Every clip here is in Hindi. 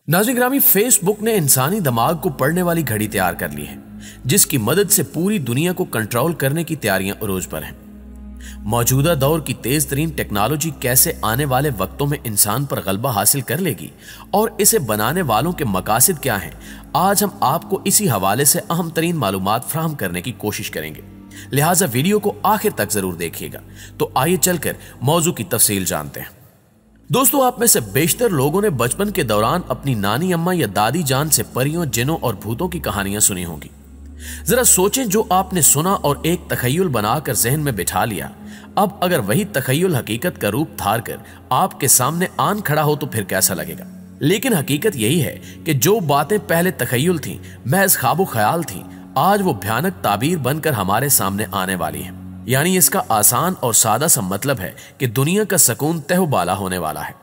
नाज़रीन ग्रामी, फेसबुक ने इंसानी दिमाग को पढ़ने वाली घड़ी तैयार कर ली है, जिसकी मदद से पूरी दुनिया को कंट्रोल करने की तैयारियां अरोज पर हैं। मौजूदा दौर की तेज तरीन टेक्नोलॉजी कैसे आने वाले वक्तों में इंसान पर गलबा हासिल कर लेगी और इसे बनाने वालों के मकासद क्या हैं, आज हम आपको इसी हवाले से अहम तरीन मालूमात फ्राहम करने की कोशिश करेंगे। लिहाजा वीडियो को आखिर तक जरूर देखिएगा। तो आइए चलकर मौजू की तफसील जानते हैं। दोस्तों, आप में से बेशतर लोगों ने बचपन के दौरान अपनी नानी अम्मा या दादी जान से परियों, जिनों और भूतों की कहानियां सुनी होंगी। जरा सोचें, जो आपने सुना और एक तखय्युल बनाकर जहन में बिठा लिया, अब अगर वही तखय्युल हकीकत का रूप धार कर आपके सामने आन खड़ा हो तो फिर कैसा लगेगा। लेकिन हकीकत यही है कि जो बातें पहले तखय्युल थीं, महज ख्वाबो ख्याल थीं, आज वो भयानक ताबीर बनकर हमारे सामने आने वाली हैं। यानी इसका आसान और सादा सा मतलब है कि दुनिया का सुकून तहबाला होने वाला है।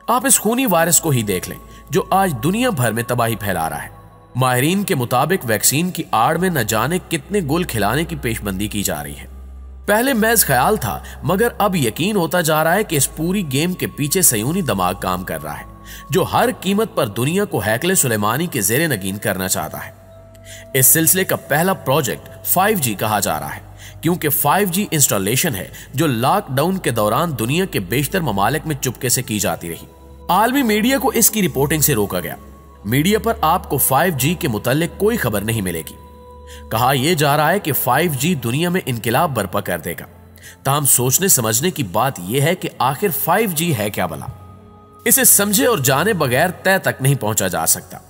आप इस खूनी वायरस को ही देख लें, जो आज दुनिया भर में तबाही फैला रहा है। माहिरीन के मुताबिक वैक्सीन की आड़ में न जाने कितने गुल खिलाने की पेशबंदी की जा रही है। पहले महज ख्याल था, मगर अब यकीन होता जा रहा है कि इस पूरी गेम के पीछे सयूनी दिमाग काम कर रहा है, जो हर कीमत पर दुनिया को हैकले सुलेमानी के जेरे नगीन करना चाहता है। इस सिलसिले का पहला प्रोजेक्ट 5G कहा जा रहा है, क्योंकि 5G इंस्टॉलेशन है जो लॉकडाउन के दौरान दुनिया के बेशतर ममालिक में चुपके से की जाती रही। आलमी मीडिया को इसकी रिपोर्टिंग से रोका गया। मीडिया पर आपको 5G के मुताल्लिक कोई खबर नहीं मिलेगी। कहा यह जा रहा है कि 5G दुनिया में इनकलाब बर्पा कर देगा। ताहम सोचने समझने की बात यह है कि आखिर 5G है क्या भला। इसे समझे और जाने बगैर तय तक नहीं पहुंचा जा सकता।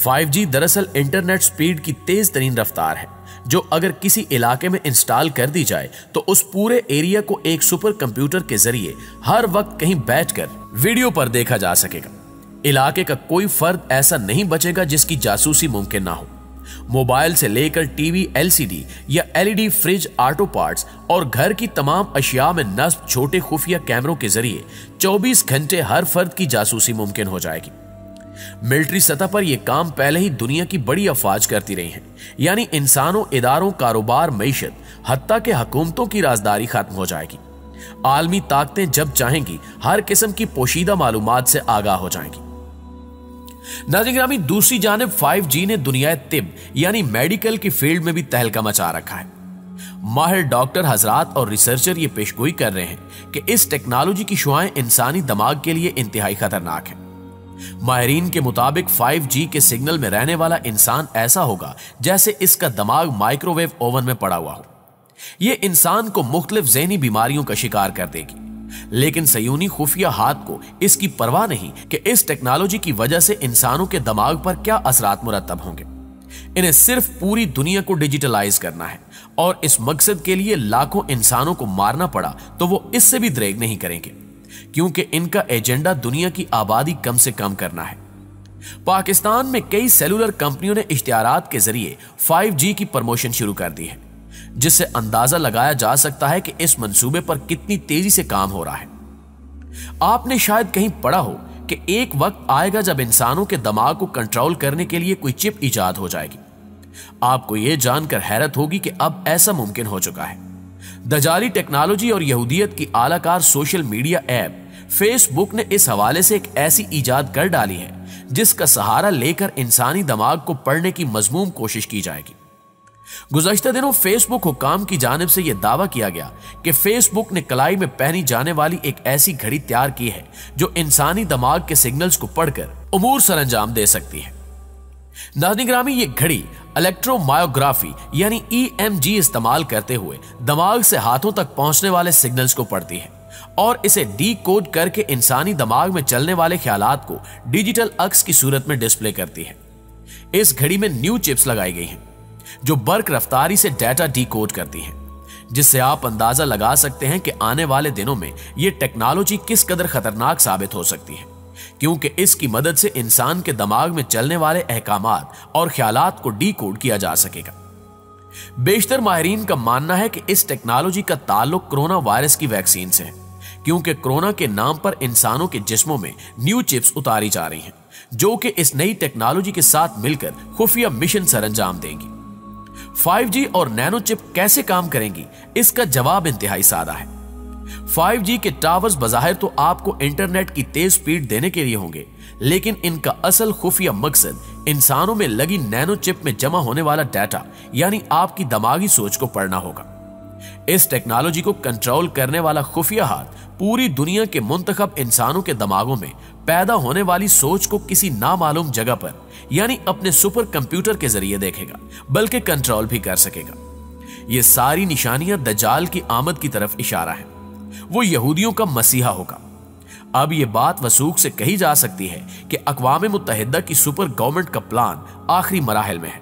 5G दरअसल इंटरनेट स्पीड की तेज तरीन रफ्तार है, जो अगर किसी इलाके में इंस्टॉल कर दी जाए तो उस पूरे एरिया को एक सुपर कंप्यूटर के जरिए हर वक्त कहीं बैठकर वीडियो पर देखा जा सकेगा। इलाके का कोई फर्द ऐसा नहीं बचेगा जिसकी जासूसी मुमकिन ना हो। मोबाइल से लेकर टीवी, LCD या LED फ्रिज, ऑटो पार्ट्स और घर की तमाम अशिया में नस्ब छोटे खुफिया कैमरों के जरिए 24 घंटे हर फर्द की जासूसी मुमकिन हो जाएगी। मिलिट्री सतह पर यह काम पहले ही दुनिया की बड़ी अफवाज करती रही हैं। यानी इंसानों, इदारों, कारोबार, मईशत, हत्ता के हुकूमतों की राजदारी खत्म हो जाएगी। आलमी ताकतें जब चाहेंगी हर किस्म की पोशीदा मालूमात से आगाह हो जाएंगी। नाज़रीन ग्रामी, दूसरी जानिब 5G ने दुनिया तिब यानी मेडिकल की फील्ड में भी तहलका मचा रखा है। माहिर डॉक्टर हजरात और रिसर्चर ये पेशगोई कर रहे हैं कि इस टेक्नोलॉजी की शुआएं इंसानी दिमाग के लिए इंतहाई खतरनाक है। माहिरीन के मुताबिक 5G के सिग्नल में रहने वाला इंसान ऐसा होगा जैसे इसका दिमाग माइक्रोवेव ओवन में पड़ा हुआ हो। यह इंसान को मुख्तलिफ ज़हनी बीमारियों का शिकार कर देगी। लेकिन सयूनी खुफिया हाथ को इसकी परवाह नहीं कि इस टेक्नोलॉजी की वजह से इंसानों के दिमाग पर क्या असरात मुरतब होंगे। इन्हें सिर्फ पूरी दुनिया को डिजिटलाइज करना है और इस मकसद के लिए लाखों इंसानों को मारना पड़ा तो वो इससे भी दरेग नहीं करेंगे, क्योंकि इनका एजेंडा दुनिया की आबादी कम से कम करना है। पाकिस्तान में कई सेलुलर कंपनियों ने इश्तिहारात के जरिए 5G की प्रमोशन शुरू कर दी है, जिससे अंदाजा लगाया जा सकता है कि इस मंसूबे पर कितनी तेजी से काम हो रहा है। आपने शायद कहीं पढ़ा हो कि एक वक्त आएगा जब इंसानों के दिमाग को कंट्रोल करने के लिए कोई चिप इजाद हो जाएगी। आपको यह जानकर हैरत होगी कि अब ऐसा मुमकिन हो चुका है। दजाली टेक्नोलॉजी और यहूदियत की आलाकार सोशल मीडिया ऐप फेसबुक ने इस हवाले से एक ऐसी इजाद कर डाली है जिसका सहारा लेकर इंसानी दिमाग को पढ़ने की मजमूम कोशिश की जाएगी। गुज़श्ता दिनों फेसबुक हुकाम की जानिब से यह दावा किया गया कि फेसबुक ने कलाई में पहनी जाने वाली एक ऐसी घड़ी तैयार की है जो इंसानी दिमाग के सिग्नल्स को पढ़कर उमूर सरंजाम दे सकती है। नाज़रीन ग्रामी, ये घड़ी इलेक्ट्रोमायोग्राफी यानी EMG इस्तेमाल करते हुए दिमाग से हाथों तक पहुंचने वाले सिग्नल्स को पढ़ती है और इसे डीकोड करके इंसानी दिमाग में चलने वाले ख्यालात को डिजिटल अक्स की सूरत में डिस्प्ले करती है। इस घड़ी में न्यू चिप्स लगाई गई हैं जो बर्क रफ्तारी से डाटा डीकोड करती हैं, जिससे आप अंदाजा लगा सकते हैं कि आने वाले दिनों में यह टेक्नोलॉजी किस कदर खतरनाक साबित हो सकती है, क्योंकि इसकी मदद से इंसान के दिमाग में चलने वाले अहकामात और ख्यालात को डीकोड किया जा सकेगा। बेशतर माहिरीन का मानना है कि इस टेक्नोलॉजी का ताल्लुक कोरोना वायरस की वैक्सीन से है, क्योंकि कोरोना के नाम पर इंसानों के जिस्मों में न्यू चिप्स उतारी जा रही हैं, जो कि इस नई टेक्नोलॉजी के साथ मिलकर खुफिया मिशन सरंजाम देंगी। 5G और नैनो चिप कैसे काम करेंगी, इसका जवाब इंतहाई सादा है। 5G के टावर्स बज़ाहिर तो आपको इंटरनेट की तेज स्पीड देने के लिए होंगे, लेकिन इनका असल खुफिया मकसद इंसानों में लगी नैनो चिप में जमा होने वाला डाटा यानी आपकी दिमागी सोच को पढ़ना होगा। इस टेक्नोलॉजी को कंट्रोल करने वाला खुफिया हाथ पूरी दुनिया के मुंतखब इंसानों के दिमागों में पैदा होने वाली सोच को किसी नामालूम जगह पर यानी अपने सुपर कंप्यूटर के जरिए देखेगा, बल्कि कंट्रोल भी कर सकेगा। ये सारी निशानियां दज्जाल की आमद की तरफ इशारा है। वो यहूदियों का मसीहा होगा। अब यह बात वसूख से कही जा सकती है कि अक़वाम मुत्तहिदा की सुपर गवर्नमेंट का प्लान आखिरी मराहिल में है।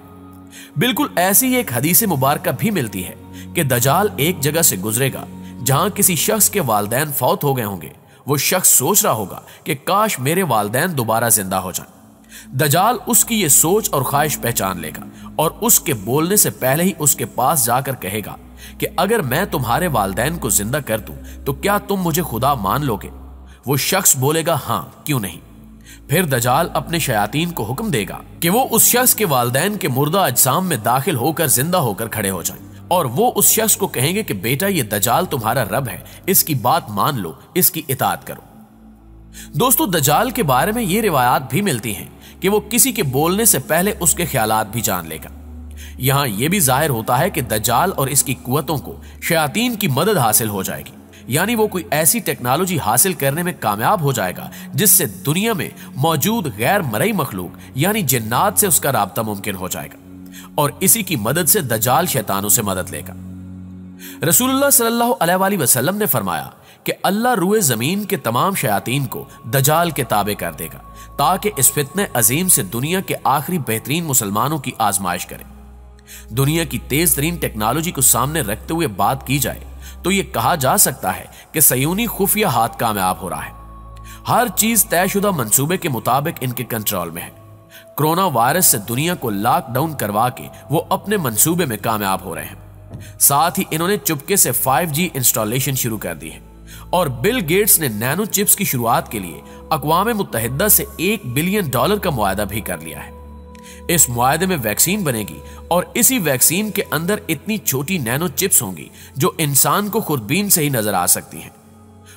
बिल्कुल ऐसी ही एक हदीस मुबारक भी मिलती है कि दज्जाल एक जगह से गुजरेगा जहां किसी शख्स के वालिदैन फौत हो गए होंगे। वो शख्स सोच रहा होगा कि काश मेरे वालिदैन दोबारा जिंदा हो जाएं। दज्जाल उसकी ये सोच और ख्वाहिश पहचान लेगा और उसके बोलने से पहले ही उसके पास जाकर कहेगा कि अगर मैं तुम्हारे वालिदैन को जिंदा कर दूं तो क्या तुम मुझे खुदा मान लोगे? वो शख्स बोलेगा हाँ, क्यों नहीं। फिर दज्जाल अपने शयातीन को हुक्म देगा कि वो उस शख्स के वालिदैन के मुर्दा अजसाम में दाखिल होकर जिंदा होकर खड़े हो जाएं और वो उस शख्स को कहेंगे कि बेटा ये दज्जाल तुम्हारा रब है, इसकी बात मान लो, इसकी इताअत करो। दोस्तों, दज्जाल के बारे में ये रिवायात भी मिलती हैं कि वो किसी के बोलने से पहले उसके ख्यालात भी जान लेगा। यहां यह भी जाहिर होता है कि दज्जाल और इसकी कुव्वतों को शयातीन की मदद हासिल हो जाएगी, यानी वो कोई ऐसी टेक्नोलॉजी हासिल करने में कामयाब हो जाएगा जिससे दुनिया में मौजूद गैर मरई मखलूक यानी जिन्नात से उसका राब्ता मुमकिन हो जाएगा और इसी की मदद से दज्जाल शैतानों से मदद लेगा। रसूलुल्लाह सल्लल्लाहु अलैहि वसल्लम ने फरमाया कि अल्लाह रूए जमीन के तमाम शयातीन को दज्जाल के ताबे कर देगा ताकि इस फितने अजीम से दुनिया के आखिरी बेहतरीन मुसलमानों की आजमाइश करें। दुनिया की तेज तरीन टेक्नोलॉजी को सामने रखते हुए बात की जाए तो यह कहा जा सकता है कि सयूनी खुफिया हाथ कामयाब हो रहा है। हर चीज तयशुदा मंसूबे के मुताबिक इनके कंट्रोल में है। कोरोना वायरस से दुनिया को लॉकडाउन करवा के वो अपने मंसूबे में कामयाब हो रहे हैं। साथ ही इन्होंने चुपके से 5G इंस्टॉलेशन शुरू कर दी है और बिल गेट्स ने नैनो चिप्स की शुरुआत के लिए अक़वाम मुत्तहिदा से $1 बिलियन का मुआहदा भी कर लिया है। इस मुआहदे में वैक्सीन बनेगी और इसी वैक्सीन के अंदर इतनी छोटी नैनो चिप्स होंगी जो इंसान को खुर्दबीन से ही नजर आ सकती हैं।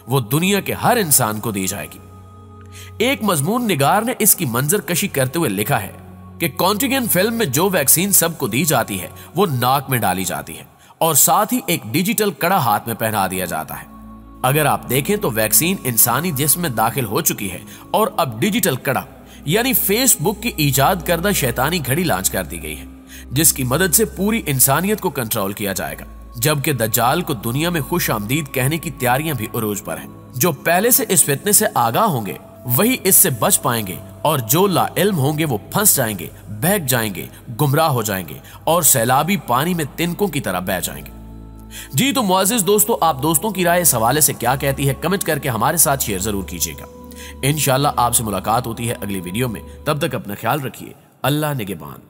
वो दुनिया के हर इंसान को दी जाएगी। एक मजमून निगार ने इसकी मंजर कशी करते हुए लिखा है कि कॉन्टिगन फिल्म में जो वैक्सीन सबको दी जाती है वो नाक में डाली जाती है और साथ ही एक डिजिटल कड़ा हाथ में पहना दिया जाता है। अगर आप देखें तो वैक्सीन इंसानी जिस्म में दाखिल हो चुकी है और अब डिजिटल कड़ा यानी फेसबुक की इजाद करदा शैतानी घड़ी लॉन्च कर दी गई है जिसकी मदद से पूरी इंसानियत को कंट्रोल किया जाएगा। जबकि दज्जाल को दुनिया में खुश आमदीद कहने की तैयारियां भी उरूज पर हैं। जो पहले से इस फितने से आगाह होंगे वही इससे बच पाएंगे और जो लाइल्म होंगे वो फंस जाएंगे, बहक जाएंगे, गुमराह हो जाएंगे और सैलाबी पानी में तिनकों की तरह बह जाएंगे। जी तो मुअज़्ज़िज़ दोस्तों, आप दोस्तों की राय इस हवाले से क्या कहती है कमेंट करके हमारे साथ शेयर जरूर कीजिएगा। इंशाल्लाह आपसे मुलाकात होती है अगली वीडियो में। तब तक अपना ख्याल रखिए। अल्लाह निगहबान।